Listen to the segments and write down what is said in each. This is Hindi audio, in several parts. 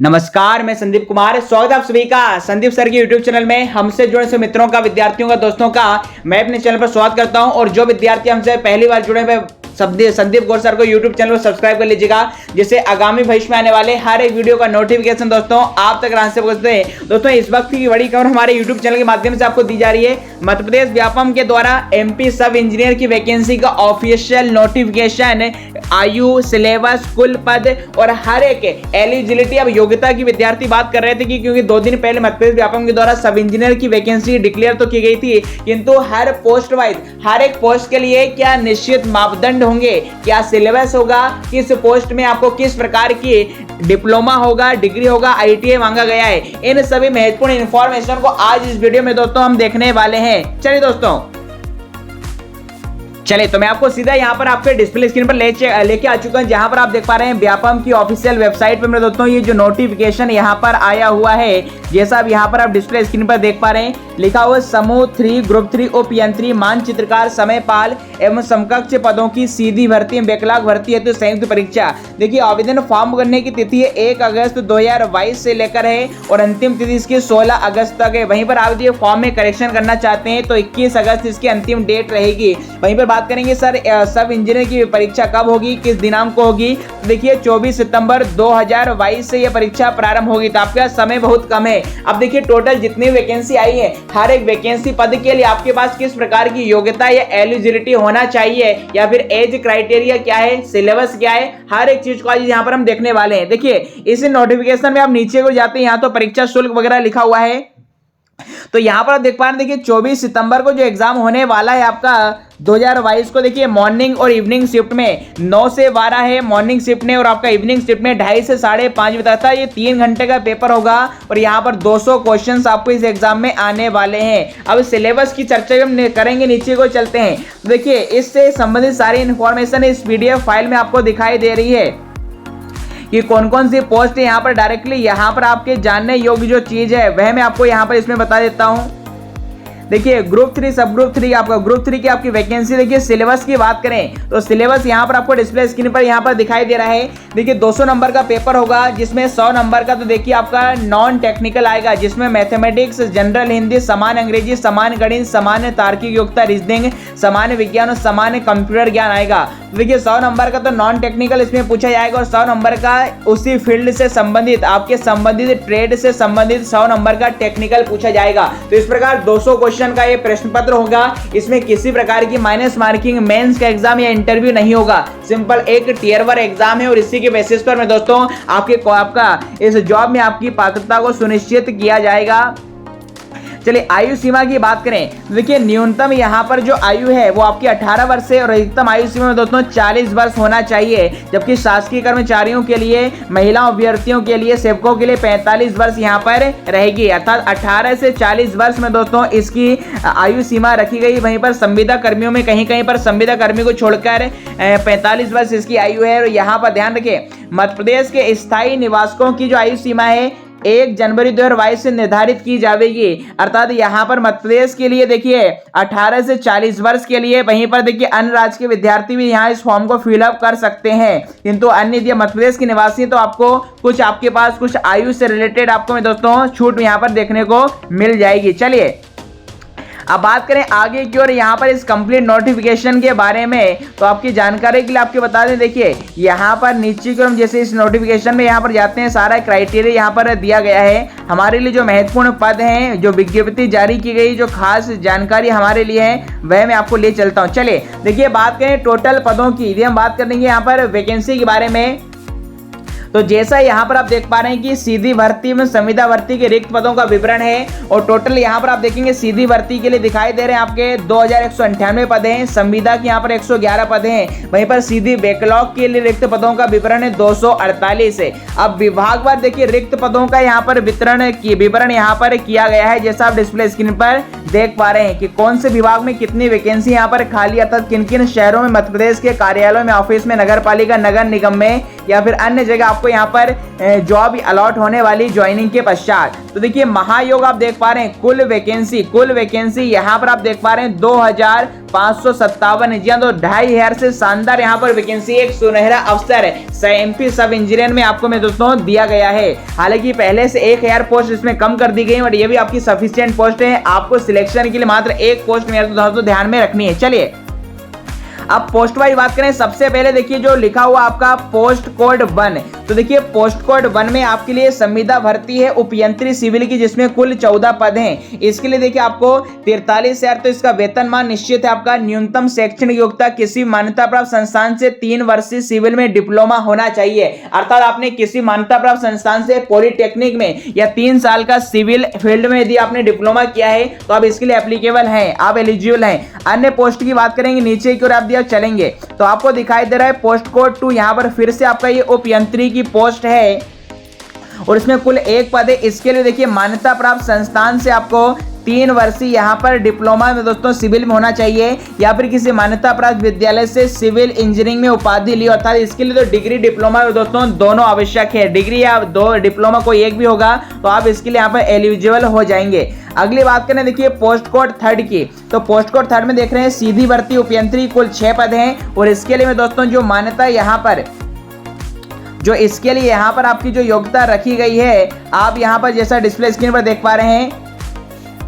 नमस्कार, मैं संदीप कुमार। स्वागत है आप सभी का संदीप सर के यूट्यूब चैनल में। हमसे जुड़े से मित्रों का, विद्यार्थियों का, दोस्तों का मैं अपने चैनल पर स्वागत करता हूं। और जो विद्यार्थी हमसे पहली बार जुड़े हुए संदीप गौर सर को यूट्यूब चैनल को सब्सक्राइब कर लीजिएगा, जिससे आगामी भविष्य में आने वाले हर एक वीडियो का नोटिफिकेशन दोस्तों आप तक आराम से पहुंचते हैं। दोस्तों, इस वक्त की बड़ी खबर हमारे यूट्यूब चैनल के माध्यम से आपको दी जा रही है। मध्य प्रदेश व्यापम के द्वारा एमपी सब इंजीनियर की वैकेंसी का ऑफिशियल नोटिफिकेशन, आयु, सिलेबस, कुल पद और हर एक एलिजिबिलिटी, अब योग्यता की विद्यार्थी बात कर रहे थे कि क्योंकि 2 दिन पहले मध्य प्रदेश व्यापम के द्वारा सब इंजीनियर की वैकेंसी डिक्लेयर तो की गई थी, किंतु हर पोस्ट वाइज हर एक पोस्ट के लिए क्या निश्चित मापदंड होंगे, क्या सिलेबस होगा, किस पोस्ट में आपको किस प्रकार की डिप्लोमा होगा, डिग्री होगा, आईटीआई मांगा गया है, इन सभी महत्वपूर्ण इंफॉर्मेशन को आज इस वीडियो में दोस्तों हम देखने वाले हैं। चलिए दोस्तों, तो मैं आपको सीधा यहां पर आपके डिस्प्ले स्क्रीन पर लेके आ चुका हूं, जहां पर आप देख पा रहे हैं व्यापम की ऑफिशियल वेबसाइट पर मेरे दोस्तों ये जो नोटिफिकेशन यहां पर आया हुआ है, जैसा अब यहां पर आप डिस्प्ले स्क्रीन पर देख पा रहे हैं, लिखा हुआ समूह 3 ग्रुप 3 ओपीएन3 मानचित्रकार समयपाल एवं समकक्ष पदों की सीधी भर्ती, बैकलॉग भर्ती हेतु संयुक्त परीक्षा। देखिए, आवेदन फॉर्म भरने की तिथि है 1 अगस्त 2022 से लेकर है और अंतिम तिथि इसकी 16 अगस्त तक है। वहीं पर आप ये फॉर्म में करेक्शन करना चाहते हैं तो 21 अगस्त इसकी अंतिम डेट रहेगी। वहीं पर बात करेंगे सर सब इंजीनियर की परीक्षा कब होगी, किस दिनांक को होगी। देखिए, 24 सितंबर 2022 से यह परीक्षा प्रारंभ होगी, तो आपका समय बहुत कम है। अब देखिए, टोटल जितनी वैकेंसी आई है, हर एक वैकेंसी पद के लिए आपके पास किस प्रकार की योग्यता या एलिजिबिलिटी होना चाहिए, या फिर एज क्राइटेरिया क्या है, सिलेबस क्या है, हर एक चीज को आज यहाँ पर हम देखने वाले हैं। देखिए, इस नोटिफिकेशन में आप नीचे को जाते हैं, यहाँ तो परीक्षा शुल्क वगैरह लिखा हुआ है, तो यहां पर आप देख पा रहे हैं। देखिए, 24 सितंबर को जो एग्जाम होने वाला है आपका 2022 को, देखिए मॉर्निंग और इवनिंग शिफ्ट में 9 से 12 है मॉर्निंग शिफ्ट में, और आपका इवनिंग शिफ्ट में 2:30 से 5:30 बजे तक। ये 3 घंटे का पेपर होगा और यहाँ पर 200 क्वेश्चंस आपको इस एग्जाम में आने वाले हैं। अब सिलेबस की चर्चा हम करेंगे, नीचे को चलते हैं। देखिए, इससे संबंधित सारी इंफॉर्मेशन इस PDF फाइल में आपको दिखाई दे रही है कि कौन कौन सी पोस्ट है। यहाँ पर डायरेक्टली यहाँ पर आपके जानने योग्य जो चीज है वह मैं आपको यहाँ पर इसमें बता देता हूँ। देखिए, ग्रुप 3 सब ग्रुप 3 आपका ग्रुप 3 की आपकी वैकेंसी। देखिए, सिलेबस की बात करें तो सिलेबस यहाँ पर आपको डिस्प्ले स्क्रीन पर यहाँ पर दिखाई दे रहा है। देखिए, 200 नंबर का पेपर होगा, जिसमें 100 नंबर का तो देखिए आपका नॉन टेक्निकल आएगा, जिसमें मैथमेटिक्स, जनरल हिंदी, सामान्य अंग्रेजी, सामान्य गणित, सामान्य तार्किक योग्यता, रीजनिंग, सामान्य विज्ञान और सामान्य कंप्यूटर ज्ञान आएगा। देखिए, 100 नंबर का तो नॉन टेक्निकल इसमें पूछा जाएगा, और 100 नंबर का उसी फील्ड से संबंधित, आपके संबंधित ट्रेड से संबंधित 100 नंबर का टेक्निकल पूछा जाएगा। तो इस प्रकार 200 क्वेश्चन का ये प्रश्न पत्र होगा। इसमें किसी प्रकार की माइनस मार्किंग, मेंस का एग्जाम या इंटरव्यू नहीं होगा, सिंपल एक टियर 1 एग्जाम है, और इसी के बेसिस पर मैं दोस्तों आपका इस जॉब में आपकी पात्रता को सुनिश्चित किया जाएगा। चलिए, आयु सीमा की बात करें, देखिए न्यूनतम यहाँ पर जो आयु है वो आपकी 18 वर्ष है, और अधिकतम आयु सीमा में दोस्तों 40 वर्ष होना चाहिए। जबकि शासकीय कर्मचारियों के लिए, महिला अभ्यर्थियों के लिए, सेवकों के लिए 45 वर्ष यहाँ पर रहेगी, अर्थात 18 से 40 वर्ष में दोस्तों इसकी आयु सीमा रखी गई। वहीं पर संविदा कर्मियों में कहीं कहीं पर संविदा कर्मी को छोड़कर 45 वर्ष इसकी आयु है। और यहाँ पर ध्यान रखें, मध्य प्रदेश के स्थायी निवासकों की जो आयु सीमा है 1 जनवरी 2022 से निर्धारित की जाएगी, अर्थात यहाँ पर मध्य प्रदेश के लिए देखिए 18 से 40 वर्ष के लिए। वहीं पर देखिए अन्य राज्य के विद्यार्थी भी यहाँ इस फॉर्म को फिलअप कर सकते हैं, किंतु अन्य यदि मध्य प्रदेश के निवासी तो आपको कुछ आपके पास कुछ आयु से रिलेटेड आपको मैं दोस्तों छूट यहाँ पर देखने को मिल जाएगी। चलिए, अब बात करें आगे की ओर यहाँ पर इस कंप्लीट नोटिफिकेशन के बारे में, तो आपकी जानकारी के लिए आपके बता दें। देखिए, यहाँ पर नीचे की ओर हम जैसे इस नोटिफिकेशन में यहाँ पर जाते हैं, सारा क्राइटेरिया यहाँ पर दिया गया है। हमारे लिए जो महत्वपूर्ण पद हैं, जो विज्ञप्ति जारी की गई, जो खास जानकारी हमारे लिए है, वह मैं आपको ले चलता हूँ। चलिए, देखिए बात करें टोटल पदों की, यदि हम बात करेंगे यहाँ पर वैकेंसी के बारे में, तो जैसा यहाँ पर आप देख पा रहे हैं कि सीधी भर्ती में संविदा भर्ती के रिक्त पदों का विवरण है, और टोटल यहाँ पर आप देखेंगे सीधी भर्ती के लिए दिखाई दे रहे हैं आपके 2198 पद हैं, संविदा के यहाँ पर 111 पद हैं। वहीं पर सीधी बैकलॉग के लिए रिक्त पदों का विवरण है 248 है। अब विभागवार देखिए रिक्त पदों का यहाँ पर विवरण यहाँ पर किया गया है, जैसा आप डिस्प्ले स्क्रीन पर देख पा रहे हैं कि कौन से विभाग में कितनी वैकेंसी यहाँ पर खाली, अर्थात किन किन शहरों में मध्य प्रदेश के कार्यालयों में, ऑफिस में, नगर पालिका, नगर निगम में या फिर अन्य जगह आपको यहाँ पर जॉब अलॉट होने वाली ज्वाइनिंग के पश्चात। तो देखिए महायोग आप देख पा रहे हैं कुल वैकेंसी यहाँ पर आप देख पा रहे हैं 2557 है। जी हाँ, तो 2500 से शानदार यहाँ पर वैकेंसी, एक सुनहरा अवसर एमपी सब इंजीनियर में आपको मैं दोस्तों दिया गया है। हालांकि पहले से 1000 पोस्ट इसमें कम कर दी गई, बट ये भी आपकी सफिशिएंट पोस्ट है। आपको सिलेक्शन के लिए मात्र एक पोस्ट मेरे दोस्तों ध्यान में रखनी है। चलिए अब पोस्ट वाइज बात करें, सबसे पहले देखिए जो लिखा हुआ आपका पोस्ट कोड 1, तो देखिए पोस्ट कोड 1 में आपके लिए संविदा भर्ती है उपयंत्री सिविल की, जिसमें कुल 14 पद हैं। इसके लिए देखिए आपको 43,000 तो इसका वेतनमान निश्चित है आपका। न्यूनतम शैक्षणिक योग्यता किसी मान्यता प्राप्त संस्थान से 3 वर्षीय सिविल में डिप्लोमा होना चाहिए, अर्थात आपने किसी मान्यता प्राप्त संस्थान से पॉलिटेक्निक में या 3 साल का सिविल फील्ड में यदि आपने डिप्लोमा किया है तो आप इसके लिए एप्लीकेबल हैं, आप एलिजिबल हैं। अन्य पोस्ट की बात करेंगे नीचे की ओर आप चलेंगे तो आपको दिखाई दे रहा है पोस्ट कोड 2, यहां पर फिर से आपका ये उपयंत्री की पोस्ट है और इसमें कुल 1 पद है। इसके लिए देखिए मान्यता प्राप्त संस्थान से आपको 3 वर्षीय यहाँ पर डिप्लोमा में दोस्तों सिविल में होना चाहिए, या फिर किसी मान्यता प्राप्त विद्यालय से सिविल इंजीनियरिंग में उपाधि ली, अर्थात इसके लिए तो डिग्री डिप्लोमा में दोस्तों दोनों आवश्यक है। डिग्री या 2 डिप्लोमा कोई एक भी होगा तो आप इसके लिए यहाँ पर एलिजिबल हो जाएंगे। अगली बात करें देखिए पोस्ट कोड 3 की, तो पोस्ट कोड 3 में देख रहे हैं सीधी भर्ती उपयंत्री, कुल 6 पद हैं। और इसके लिए में दोस्तों जो मान्यता यहाँ पर जो इसके लिए यहाँ पर आपकी जो योग्यता रखी गई है, आप यहाँ पर जैसा डिस्प्ले स्क्रीन पर देख पा रहे हैं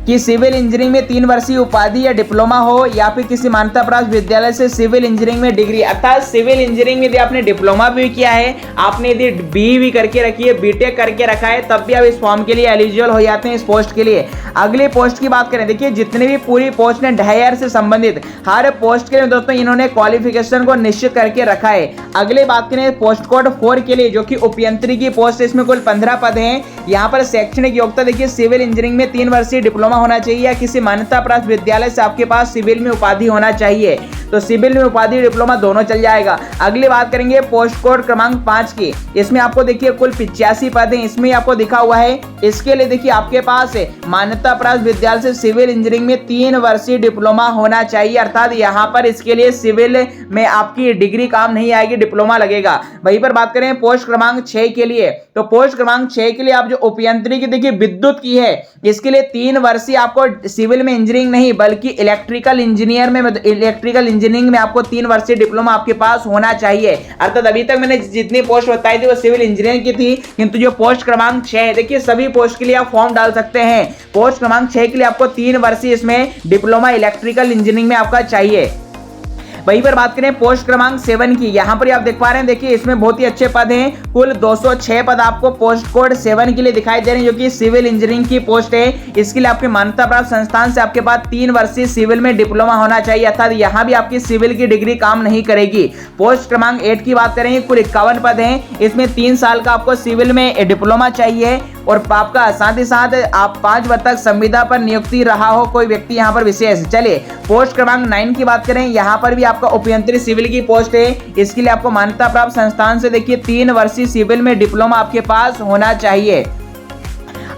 कि सिविल इंजीनियरिंग में 3 वर्षीय उपाधि या डिप्लोमा हो, या फिर किसी मान्यता प्राप्त विद्यालय से सिविल इंजीनियरिंग में डिग्री, अर्थात सिविल इंजीनियरिंग में यदि आपने डिप्लोमा भी किया है, आपने यदि बी भी करके रखी है, बीटेक करके रखा है, तब भी आप इस फॉर्म के लिए एलिजिबल हो जाते हैं इस पोस्ट के लिए। अगली पोस्ट की बात करें, देखिए जितने भी पूरी पोस्ट ने 2500 से संबंधित हर पोस्ट के लिए दोस्तों इन्होंने क्वालिफिकेशन को निश्चित करके रखा है। अगली बात करें पोस्ट कोड 4 के लिए, जो कि उपयंत्री की पोस्ट है, इसमें कुल 15 पद हैं। यहाँ पर शैक्षणिक योग्यता देखिए सिविल इंजीनियरिंग में 3 वर्षीय डिप्लोमा होना चाहिए, या किसी मान्यता प्राप्त विद्यालय से आपके पास सिविल में उपाधि होना चाहिए। तो सिविल में उपाधि डिप्लोमा दोनों चल जाएगा। अगली बात करेंगे पोस्ट कोड क्रमांक 5 की, इसमें आपको देखिए कुल 85 पद हैं। इसमें आपको दिखा हुआ है, इसके लिए देखिए आपके पास मान्यता प्राप्त विद्यालय से सिविल इंजीनियरिंग में 3 वर्षीय डिप्लोमा होना चाहिए, अर्थात यहाँ पर इसके लिए सिविल में आपकी डिग्री काम नहीं आएगी, डिप्लोमा लगेगा। वहीं पर बात करें पोस्ट क्रमांक 6 के लिए, तो पोस्ट क्रमांक 6 के लिए आप जो उपयंत्री की देखिए विद्युत की है, इसके लिए 3 वर्षीय आपको सिविल में इंजीनियरिंग नहीं बल्कि इलेक्ट्रिकल इंजीनियर में, इलेक्ट्रिकल इंजीनियरिंग में आपको 3 वर्षीय डिप्लोमा आपके पास होना चाहिए। अर्थात अभी तक मैंने जितनी पोस्ट बताई थी वो सिविल इंजीनियरिंग की थी, किंतु जो पोस्ट क्रमांक 6 है, देखिए सभी पोस्ट के लिए आप फॉर्म डाल सकते हैं। पोस्ट क्रमांक 6 के लिए आपको 3 वर्षीय इसमें डिप्लोमा इलेक्ट्रिकल इंजीनियरिंग में आपका चाहिए। वहीं पर बात करें पोस्ट क्रमांक 7 की, यहाँ पर आप देख पा रहे हैं, देखिए इसमें बहुत ही अच्छे पद हैं। कुल 206 पद आपको पोस्ट कोड 7 के लिए दिखाई दे रहे हैं, जो कि सिविल इंजीनियरिंग की पोस्ट है। इसके लिए आपके मान्यता प्राप्त संस्थान से आपके पास 3 वर्षीय सिविल में डिप्लोमा होना चाहिए, अर्थात यहाँ भी आपकी सिविल की डिग्री काम नहीं करेगी। पोस्ट क्रमांक 8 की बात करेंगे, कुल 51 पद हैं। इसमें 3 साल का आपको सिविल में डिप्लोमा चाहिए, और आपका साथ ही साथ आप 5 वर्ष तक संविदा पर नियुक्ति रहा हो कोई व्यक्ति यहाँ पर विशेष। चलिए पोस्ट क्रमांक 9 की बात करें, यहाँ पर भी आपका उपयंत्री सिविल की पोस्ट है। इसके लिए आपको मान्यता प्राप्त संस्थान से देखिए 3 वर्षीय सिविल में डिप्लोमा आपके पास होना चाहिए।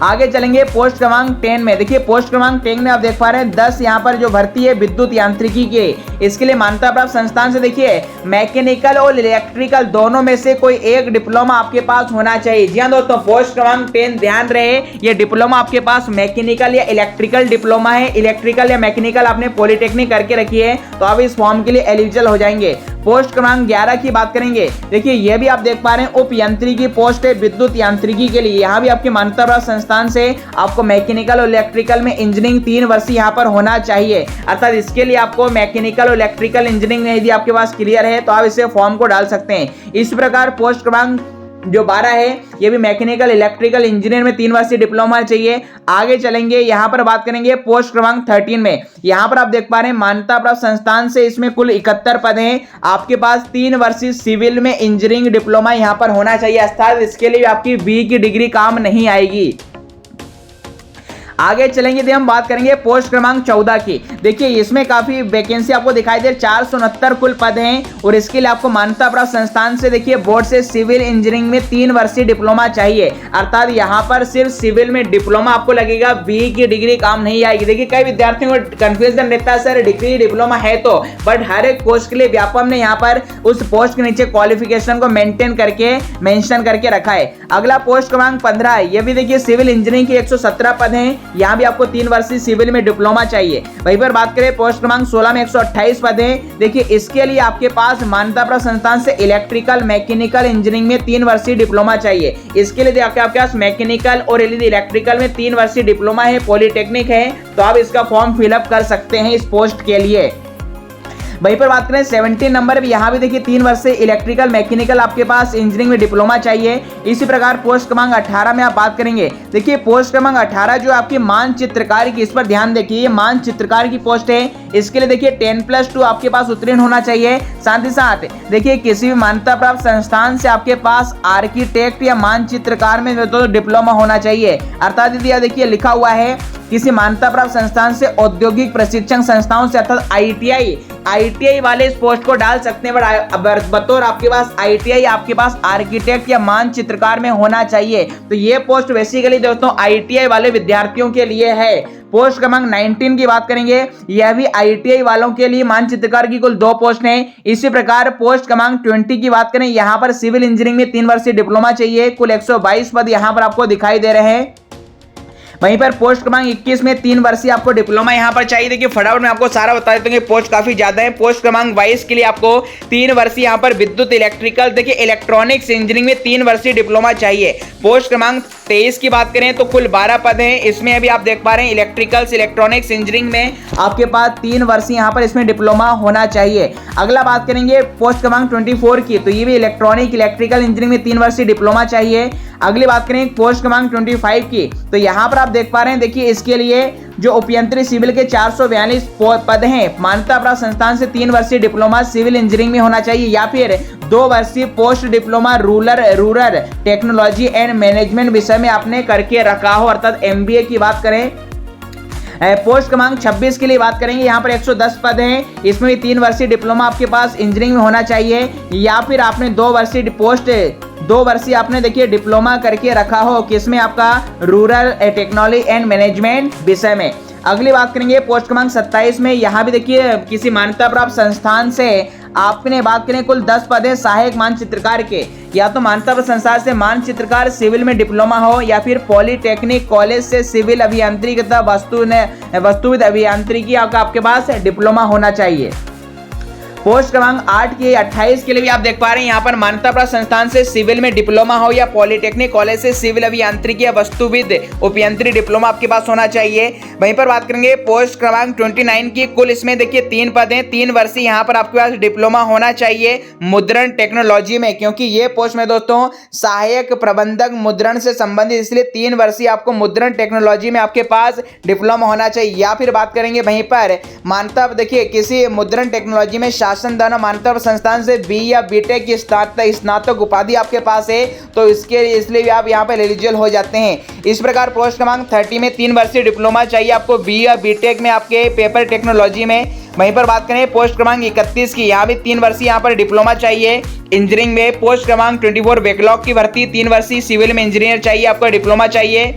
आगे चलेंगे पोस्ट क्रमांक 10 में, देखिए पोस्ट क्रमांक 10 में आप देख पा रहे हैं 10 यहाँ पर जो भर्ती है विद्युत यांत्रिकी के, इसके लिए मान्यता प्राप्त संस्थान से देखिए मैकेनिकल और इलेक्ट्रिकल दोनों में से कोई एक डिप्लोमा आपके पास होना चाहिए। जी हाँ दोस्तों, पोस्ट क्रमांक 10 ध्यान रहे, ये डिप्लोमा आपके पास मैकेनिकल या इलेक्ट्रिकल डिप्लोमा है। इलेक्ट्रिकल या मैकेनिकल आपने पॉलिटेक्निक करके रखी है तो आप इस फॉर्म के लिए एलिजिबल हो जाएंगे। पोस्ट क्रमांक 11 की बात करेंगे, देखिए ये भी आप देख पा रहे हैं उपयंत्री की पोस्ट है विद्युत यांत्रिकी के लिए। यहाँ भी आपकी मान्यता प्राप्त संस्थान से आपको मैकेनिकल और इलेक्ट्रिकल में इंजीनियरिंग 3 वर्ष यहाँ पर होना चाहिए, अर्थात इसके लिए आपको मैकेनिकल और इलेक्ट्रिकल इंजीनियरिंग में यदि आपके पास क्लियर है तो आप इसे फॉर्म को डाल सकते हैं। इस प्रकार पोस्ट क्रमांक जो 12 है ये भी मैकेनिकल इलेक्ट्रिकल इंजीनियर में 3 वर्षीय डिप्लोमा चाहिए। आगे चलेंगे, यहाँ पर बात करेंगे पोस्ट क्रमांक 13 में। यहाँ पर आप देख पा रहे हैं मान्यता प्राप्त संस्थान से इसमें कुल 71 पद हैं। आपके पास 3 वर्षीय सिविल में इंजीनियरिंग डिप्लोमा यहाँ पर होना चाहिए, अर्थात इसके लिए आपकी बी की डिग्री काम नहीं आएगी। आगे चलेंगे तो हम बात करेंगे पोस्ट क्रमांक 14 की। देखिए इसमें काफी वैकेंसी आपको दिखाई दे, 469 कुल पद हैं और इसके लिए आपको मान्यता प्राप्त संस्थान से देखिए बोर्ड से सिविल इंजीनियरिंग में 3 वर्षीय डिप्लोमा चाहिए, अर्थात यहाँ पर सिर्फ सिविल में डिप्लोमा आपको लगेगा, बी की डिग्री काम नहीं आएगी। देखिए कई विद्यार्थियों को कंफ्यूजन रहता है सर डिग्री डिप्लोमा है तो, बट हर एक पोस्ट के लिए व्यापम ने यहाँ पर उस पोस्ट के नीचे क्वालिफिकेशन को मेंटेन करके मेंशन करके रखा है। अगला पोस्ट क्रमांक 15 है, ये भी देखिए सिविल इंजीनियरिंग के 117 पद हैं, यहाँ भी आपको 3 वर्षीय सिविल में डिप्लोमा चाहिए। वहीं पर बात करें पोस्ट क्रमांक 16 में 128 पद हैं, देखिए इसके लिए आपके पास मान्यता प्राप्त संस्थान से इलेक्ट्रिकल मैकेनिकल इंजीनियरिंग में 3 वर्षीय डिप्लोमा चाहिए। इसके लिए आपके पास मैकेनिकल और इलेक्ट्रिकल में 3 वर्षीय डिप्लोमा है, पॉलिटेक्निक है, तो आप इसका फॉर्म फिलअप कर सकते हैं इस पोस्ट के लिए। वहीं पर बात करें 17 नंबर भी, यहाँ भी देखिए 3 वर्ष से इलेक्ट्रिकल मैकेनिकल आपके पास इंजीनियरिंग में डिप्लोमा चाहिए। इसी प्रकार पोस्ट क्रमांक 18 में आप बात करेंगे, देखिए पोस्ट क्रमांक 18 जो आपकी मानचित्रकार की, इस पर ध्यान देखिए, ये मानचित्रकार की पोस्ट है। इसके लिए देखिए 10+2 आपके पास उत्तीर्ण होना चाहिए। साथ ही साथ देखिए किसी भी मान्यता प्राप्त संस्थान से आपके पास आर्किटेक्ट या मानचित्रकार में तो डिप्लोमा होना चाहिए, अर्थात यदि देखिए लिखा हुआ है किसी मान्यता प्राप्त संस्थान से औद्योगिक प्रशिक्षण संस्थाओं से, अर्थात आईटीआई वाले इस पोस्ट को डाल सकते हैं, बतौर आपके पास आईटीआई आपके पास आर्किटेक्ट या मानचित्रकार में होना चाहिए। तो ये पोस्ट बेसिकली दोस्तों आईटीआई वाले विद्यार्थियों के लिए है। पोस्ट क्रमांक 19 की बात करेंगे, यह भी आईटीआई वालों के लिए मानचित्रकार की कुल 2 पोस्ट हैं। इसी प्रकार पोस्ट क्रमांक 20 की बात करें, यहाँ पर सिविल इंजीनियरिंग में 3 वर्षीय डिप्लोमा चाहिए, कुल 122 पद यहाँ पर आपको दिखाई दे रहे हैं। वहीं पर पोस्ट क्रमांक 21 में 3 वर्षीय आपको डिप्लोमा यहाँ पर चाहिए। देखिए फटाफट मैं आपको सारा बता देता हूँ, पोस्ट काफी ज्यादा है। पोस्ट क्रमांक 22 के लिए आपको 3 वर्षीय यहाँ पर विद्युत इलेक्ट्रिकल, देखिए इलेक्ट्रॉनिक्स इंजीनियरिंग में 3 वर्षीय डिप्लोमा चाहिए। पोस्ट क्रमांक 23 की बात करें तो कुल 12 पद हैं, इसमें अभी आप देख पा रहे हैं इलेक्ट्रिकल्स इलेक्ट्रॉनिक्स इंजीनियरिंग में आपके पास 3 वर्षीय यहाँ पर इसमें डिप्लोमा होना चाहिए। अगला बात करेंगे पोस्ट क्रमांक 24 की, तो ये भी इलेक्ट्रॉनिक इलेक्ट्रिकल इंजीनियरिंग में 3 वर्षीय डिप्लोमा चाहिए। अगली बात करें पोस्ट क्रमांक 25 की, तो यहाँ पर आप देख पा रहे हैं, देखिए इसके लिए जो अभियंत्री सिविल के 442 पद हैं, मान्यता प्राप्त संस्थान से 3 वर्षीय डिप्लोमा सिविल इंजीनियरिंग में होना चाहिए, या फिर 2 वर्षीय post diploma rural technology and management विषय में आपने करके रखा हो, अर्थात एमबीए की बात करें। पोस्ट क्रमांक 26 के लिए बात करेंगे, यहाँ पर 110 पद हैं, इसमें भी 3 वर्षीय डिप्लोमा आपके पास इंजीनियरिंग में होना चाहिए, या फिर आपने 2 वर्षीय आपने देखिए डिप्लोमा करके रखा हो किसमें, आपका रूरल टेक्नोलॉजी एंड मैनेजमेंट विषय में। अगली बात करेंगे पोस्ट क्रमांक 27 में, यहाँ भी देखिए किसी मान्यता प्राप्त संस्थान से आपने बात करें कुल 10 पद है सहायक मानचित्रकार के, या तो मान्यता प्राप्त संस्थान से मानचित्रकार सिविल में डिप्लोमा हो, या फिर पॉलिटेक्निक कॉलेज से सिविल अभियांत्रिकी तथा वस्तुविद अभियांत्रिकी आपके पास डिप्लोमा होना चाहिए। पोस्ट क्रमांक 8 की 28 के लिए भी आप देख पा रहे हैं, यहाँ पर मान्यता प्राप्त संस्थान से सिविल में डिप्लोमा हो या पॉलिटेक्निक कॉलेज से सिविल अभियांत्रिकी या वस्तुविद अभियांत्रिकी डिप्लोमा आपके पास होना चाहिए। वहीं पर बात करेंगे पोस्ट क्रमांक 29 की, कुल इसमें देखिए 3 पद हैं, 3 वर्षीय यहाँ पर आपके पास डिप्लोमा होना चाहिए मुद्रण टेक्नोलॉजी में, क्योंकि ये पोस्ट में दोस्तों सहायक प्रबंधक मुद्रण से संबंधित, इसलिए 3 वर्षीय आपको मुद्रण टेक्नोलॉजी में आपके पास डिप्लोमा होना चाहिए। या फिर बात करेंगे वहीं पर मान्यता देखिए किसी मुद्रण टेक्नोलॉजी में शासन द्वारा मान्यता संस्थान से बी या बीटेक की स्नातक उपाधि आपके पास है, तो इसलिए भी आप यहाँ पर एलिजिबल हो जाते हैं। इस प्रकार पोस्ट क्रमांक 30 में 3 वर्षीय डिप्लोमा चाहिए आपको बी या बीटेक में आपके पेपर टेक्नोलॉजी में। वहीं पर बात करें पोस्ट क्रमांक 31 की, यहाँ भी 3 वर्षीय यहाँ पर डिप्लोमा चाहिए इंजीनियरिंग में। पोस्ट क्रमांक 24 बैकलॉग की भर्ती, 3 वर्षीय सिविल में इंजीनियर चाहिए, आपको डिप्लोमा चाहिए।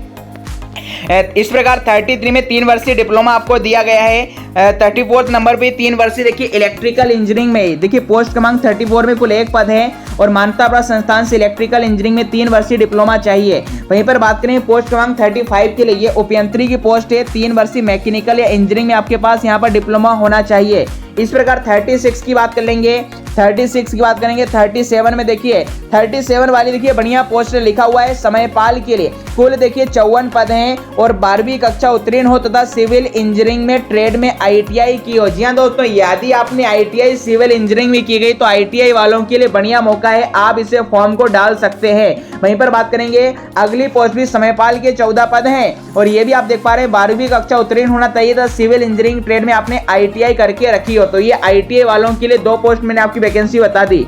इस प्रकार 33 में 3 वर्षीय डिप्लोमा आपको दिया गया है। 34 नंबर पे 3 वर्षीय देखिए इलेक्ट्रिकल इंजीनियरिंग में, देखिए पोस्ट क्रमांक 34 में कुल 1 पद है और मान्यता प्राप्त संस्थान से इलेक्ट्रिकल इंजीनियरिंग में 3 वर्षीय डिप्लोमा चाहिए। वहीं पर बात करें पोस्ट क्रमांक 35 के लिए, ये अभियंत्री की पोस्ट है, 3 वर्षीय मैकेनिकल या इंजीनियरिंग में आपके पास यहाँ पर डिप्लोमा होना चाहिए। इस प्रकार 36 की बात कर लेंगे, 36 की बात करेंगे। 37 में देखिए 37 वाली देखिए बढ़िया पोस्ट लिखा हुआ है समयपाल के लिए, कुल देखिए 54 पद हैं और 12वीं कक्षा उत्तीर्ण हो तथा सिविल इंजीनियरिंग में ट्रेड में आईटीआई की हो। जी हाँ दोस्तों, यदि आपने आईटीआई सिविल इंजीनियरिंग में की गई तो आईटीआई वालों के लिए बढ़िया मौका है, आप इसे फॉर्म को डाल सकते हैं। वहीं पर बात करेंगे अगली पोस्ट भी समयपाल के 14 पद हैं और ये भी आप देख पा रहे हैं 12वीं कक्षा उत्तीर्ण होना चाहिए था, सिविल इंजीनियरिंग ट्रेड में आपने आईटीआई करके रखी हो, तो ये आईटीआई वालों के लिए 2 पोस्ट मैंने आपकी वैकेंसी बता दी।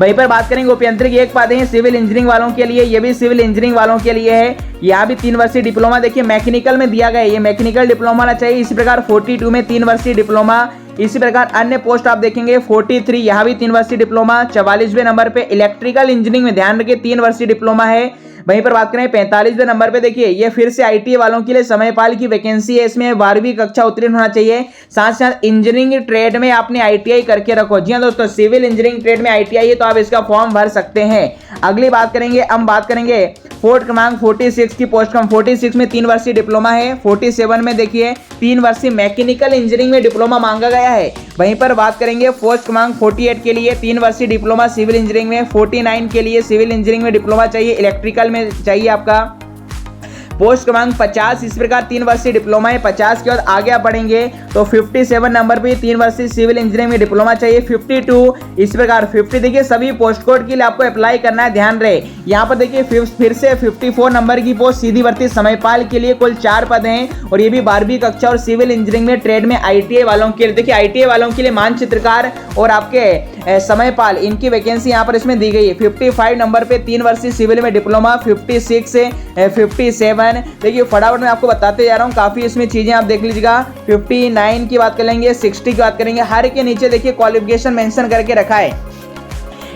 वहीं पर बात करेंगे अभियंत्रिक एक पद है सिविल इंजीनियरिंग वालों के लिए, ये भी सिविल इंजीनियरिंग वालों के लिए है। यहाँ भी 3 वर्षीय डिप्लोमा देखिए मैकेनिकल में दिया गया है, ये मैकेनिकल डिप्लोमा होना चाहिए। इसी प्रकार 42 में 3 वर्षीय डिप्लोमा। इसी प्रकार अन्य पोस्ट आप देखेंगे 43, यहाँ भी 3 वर्षीय डिप्लोमा। 44वें नंबर पे इलेक्ट्रिकल इंजीनियरिंग में ध्यान रखिए 3 वर्षीय डिप्लोमा है। वहीं पर बात करें 45वें नंबर पे देखिए ये फिर से आईटीआई वालों के लिए समयपाल की वैकेंसी है, इसमें 12वीं कक्षा उत्तीर्ण होना चाहिए। साथ साथ इंजीनियरिंग ट्रेड में आपने आईटीआई करके रखो। जी हाँ दोस्तों, सिविल इंजीनियरिंग ट्रेड में आईटीआई है तो आप इसका फॉर्म भर सकते हैं। अगली बात करेंगे, हम बात करेंगे पोस्ट क्रमांक 46 की। पोस्ट क्रमांक 46 में 3 वर्षीय डिप्लोमा है। 47 में देखिए 3 वर्षीय मैकेनिकल इंजीनियरिंग में डिप्लोमा मांगा गया है। वहीं पर बात करेंगे पोस्ट क्रमांक 48 के लिए 3 वर्षीय डिप्लोमा सिविल इंजीनियरिंग में। 49 के लिए सिविल इंजीनियरिंग में डिप्लोमा चाहिए, इलेक्ट्रिकल में चाहिए आपका। पोस्ट क्रमांक 50 इस प्रकार 3 वर्षीय डिप्लोमा है। 50 के बाद आगे आप बढ़ेंगे तो 57 नंबर पे 3 वर्षीय सिविल इंजीनियरिंग में डिप्लोमा चाहिए। 52 इस प्रकार 50 देखिए सभी पोस्ट कोड के लिए आपको अप्लाई करना है, ध्यान रहे। यहाँ पर देखिए फिर से 54 नंबर की पोस्ट सीधी भर्ती समयपाल के लिए कुल 4 पद हैं और ये भी 12वीं कक्षा और सिविल इंजीनियरिंग में ट्रेड में आईटीआई वालों के लिए। देखिए आईटीआई वालों के लिए मानचित्रकार और आपके समयपाल इनकी वैकेंसी यहाँ पर इसमें दी गई है। 55 नंबर पे 3 वर्षीय सिविल में डिप्लोमा। 56 57 देखिए फटाफट मैं आपको बताते जा रहा हूँ, काफी इसमें चीजें आप देख लीजिएगा। 59 की बात कर लेंगे, 60 की बात करेंगे, हर के नीचे देखिए क्वालिफिकेशन मेंशन करके रखा है।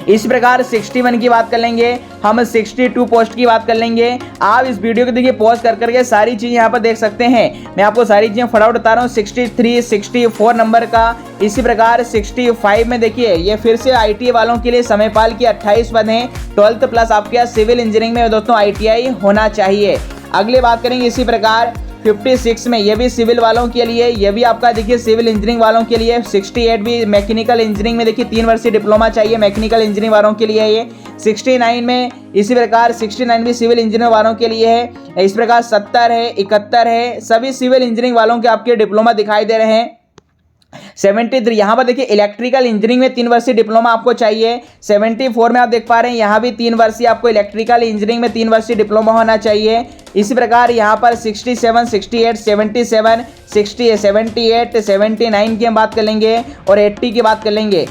इस प्रकार 61 की बात कर लेंगे, हम 62 पोस्ट की बात कर लेंगे। आप इस वीडियो को देखिए पॉज कर करके सारी चीजें यहाँ पर देख सकते हैं। मैं आपको सारी चीजें फटाफट बता रहा हूँ। 63 64 नंबर का। इसी प्रकार 65 में देखिए ये फिर से आईटीआई वालों के लिए समयपाल की 28 पद हैं। 12th प्लस आपके यहाँ सिविल इंजीनियरिंग में दोस्तों आईटीआई होना चाहिए। अगले बात करेंगे इसी प्रकार 56 में ये भी सिविल वालों के लिए, ये भी आपका देखिए सिविल इंजीनियरिंग वालों के लिए। 68 भी मैकेनिकल इंजीनियरिंग में देखिए 3 वर्षीय डिप्लोमा चाहिए, मैकेनिकल इंजीनियरिंग वालों के लिए ये। 69 में इसी प्रकार 69 भी सिविल इंजीनियर वालों के लिए है। इस प्रकार 70 है, 71 है, सभी सिविल इंजीनियरिंग वालों के आपके डिप्लोमा दिखाई दे रहे हैं। 73 यहाँ पर देखिए इलेक्ट्रिकल इंजीनियरिंग में 3 वर्षीय डिप्लोमा आपको चाहिए। 74 में आप देख पा रहे हैं यहाँ भी 3 वर्षीय आपको इलेक्ट्रिकल इंजीनियरिंग में 3 वर्षीय डिप्लोमा होना चाहिए। इसी प्रकार यहाँ पर 67 68 77 60 78 79 की हम बात कर लेंगे और 80 की बात कर लेंगे।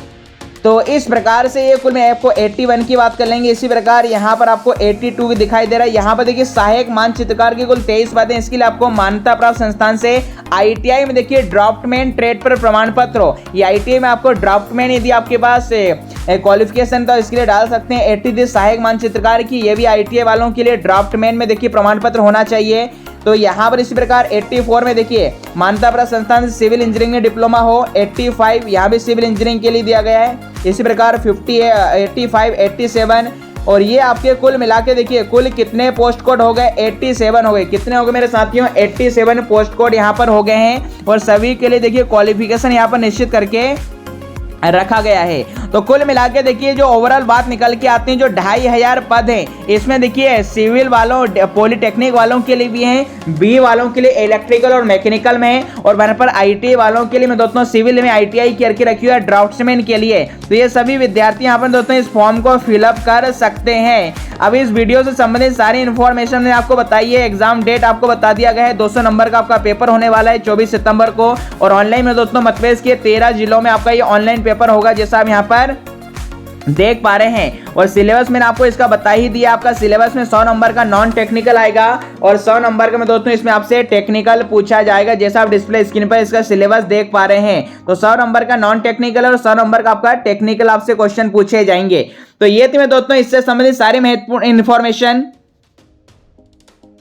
तो इस प्रकार से ये कुल में आपको 81 की बात कर लेंगे। इसी प्रकार यहाँ पर आपको 82 दिखाई दे रहा है। यहाँ पर देखिए सहायक मानचित्रकार की कुल 23 पद हैं। इसके लिए आपको मान्यता प्राप्त संस्थान से आईटीआई में देखिए ड्राफ्टमैन ट्रेड पर प्रमाण पत्र हो। ये आईटीआई में आपको ड्राफ्टमैन यदि आपके पास क्वालिफिकेशन तो इसके लिए डाल सकते हैं। 83 सहायक मानचित्रकार की, ये भी आईटीआई वालों के लिए ड्राफ्टमैन में देखिए प्रमाण पत्र होना चाहिए। तो यहाँ पर इसी प्रकार 84 में देखिए मान्यता प्राप्त संस्थान से सिविल इंजीनियरिंग में डिप्लोमा हो। 85 यहाँ भी सिविल इंजीनियरिंग के लिए दिया गया है। इसी प्रकार 50 85 87 और ये आपके कुल मिला के देखिए कुल कितने पोस्ट कोड हो गए, 87 हो गए। कितने हो गए मेरे साथियों, 87 पोस्ट कोड यहाँ पर हो गए हैं और सभी के लिए देखिए क्वालिफिकेशन यहाँ पर निश्चित करके रखा गया है। तो कुल मिला के देखिए जो ओवरऑल बात निकल के आती है, जो 2500 पद हैं इसमें देखिए सिविल वालों पॉलिटेक्निक वालों के लिए भी हैं, बी वालों के लिए इलेक्ट्रिकल और मैकेनिकल में है और वहाँ पर आईटीआई वालों के लिए मैं दोस्तों सिविल में आईटीआई करके रखी हुई है ड्राफ्ट्समैन के लिए। तो ये सभी विद्यार्थी यहाँ पर दोस्तों इस फॉर्म को फिलअप कर सकते हैं। अब इस वीडियो से संबंधित सारी इन्फॉर्मेशन ने आपको बताई है। एग्जाम डेट आपको बता दिया गया है, 200 नंबर का आपका पेपर होने वाला है 24 सितंबर को और ऑनलाइन में दोस्तों मध्यप्रदेश के 13 जिलों में आपका ये ऑनलाइन पेपर होगा, जैसा आप यहाँ पर देख पा रहे हैं। और सिलेबस मैंने आपको इसका बता ही दिया। आपका सिलेबस में 100 नंबर का नॉन टेक्निकल आएगा और 100 नंबर का मैं दोस्तों इसमें आपसे टेक्निकल पूछा जाएगा, जैसा आप डिस्प्ले स्क्रीन पर इसका सिलेबस देख पा रहे हैं। तो 100 नंबर का नॉन टेक्निकल और 100 नंबर का आपका टेक्निकल आपसे क्वेश्चन पूछे जाएंगे। तो ये थी मैं दोस्तों इससे संबंधित सारी महत्वपूर्ण इन्फॉर्मेशन।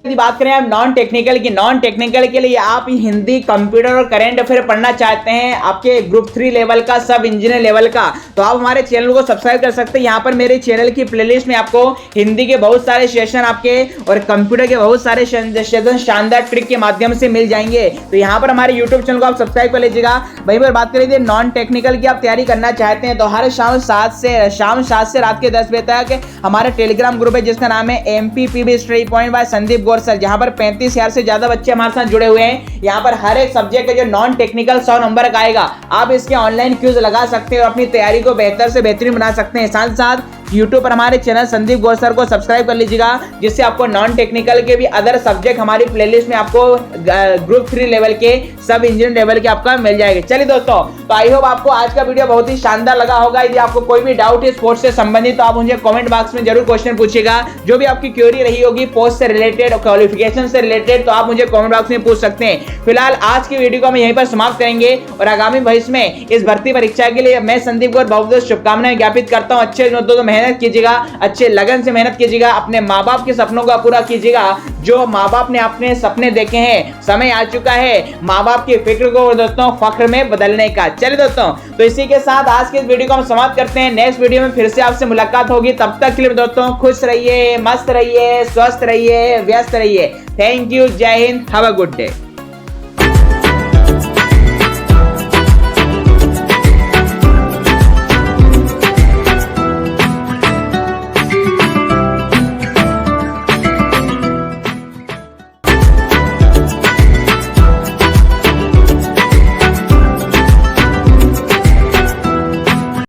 यदि बात करें आप नॉन टेक्निकल की, नॉन टेक्निकल के लिए आप हिंदी, कंप्यूटर और करंट अफेयर पढ़ना चाहते हैं, आपके ग्रुप 3 लेवल का, सब इंजीनियर लेवल का, तो आप हमारे चैनल को सब्सक्राइब कर सकते हैं। यहाँ पर मेरे चैनल की प्लेलिस्ट में आपको हिंदी के बहुत सारे सेशन आपके और कंप्यूटर के बहुत सारे सेशन शानदार ट्रिक के माध्यम से मिल जाएंगे। तो यहाँ पर हमारे यूट्यूब चैनल को आप सब्सक्राइब कर लीजिएगा। वहीं पर बात करें नॉन टेक्निकल की आप तैयारी करना चाहते हैं तो हर शाम 7 से रात के 10 बजे तक हमारे टेलीग्राम ग्रुप है जिसका नाम है MPPB study point by Sandeep Gaur sir, जहां पर 35,000 से ज्यादा बच्चे हमारे साथ जुड़े हुए हैं। यहां पर हर एक सब्जेक्ट का जो नॉन टेक्निकल 100 नंबर का आएगा, आप इसके ऑनलाइन क्विज लगा सकते हैं और अपनी तैयारी को बेहतर से बेहतरीन बना सकते हैं। साथ साथ यूट्यूब पर हमारे चैनल संदीप गौर सर को सब्सक्राइब कर लीजिएगा, जिससे आपको नॉन टेक्निकल के भी अदर सब्जेक्ट हमारी प्लेलिस्ट में आपको ग्रुप 3 लेवल के, सब इंजीनियर लेवल के आपका मिल जाएगा। चलिए दोस्तों, तो आई होप आपको आज का वीडियो बहुत ही शानदार लगा होगा। यदि आपको कोई भी डाउट है स्पोर्ट्स से संबंधित तो आप मुझे कमेंट बॉक्स में जरूर क्वेश्चन पूछिएगा। जो भी आपकी क्वेरी रही होगी पोस्ट से रिलेटेड और क्वालिफिकेशन से रिलेटेड, तो आप मुझे कमेंट बॉक्स में पूछ सकते हैं। फिलहाल आज की वीडियो को हम यहीं पर समाप्त करेंगे और आगामी भविष्य में इस भर्ती परीक्षा के लिए मैं संदीप गौर बहुत बहुत शुभकामनाएं ज्ञापित करता हूं। अच्छे तो मेहनत कीजिएगा, अच्छे लगन से मेहनत कीजिएगा, अपने माँ बाप के सपनों का पूरा कीजिएगा। जो माँ बाप ने अपने सपने देखे हैं, समय आ चुका है माँ बाप की फिक्र को दोस्तों फख्र में बदलने का। चलिए दोस्तों, तो इसी के साथ आज के इस वीडियो को हम समाप्त करते हैं। नेक्स्ट वीडियो में फिर से आपसे मुलाकात होगी। तब तक के लिए दोस्तों खुश रहिए, मस्त रहिए, स्वस्थ रहिए, व्यस्त रहिए। थैंक यू, जय Hind, have a good day.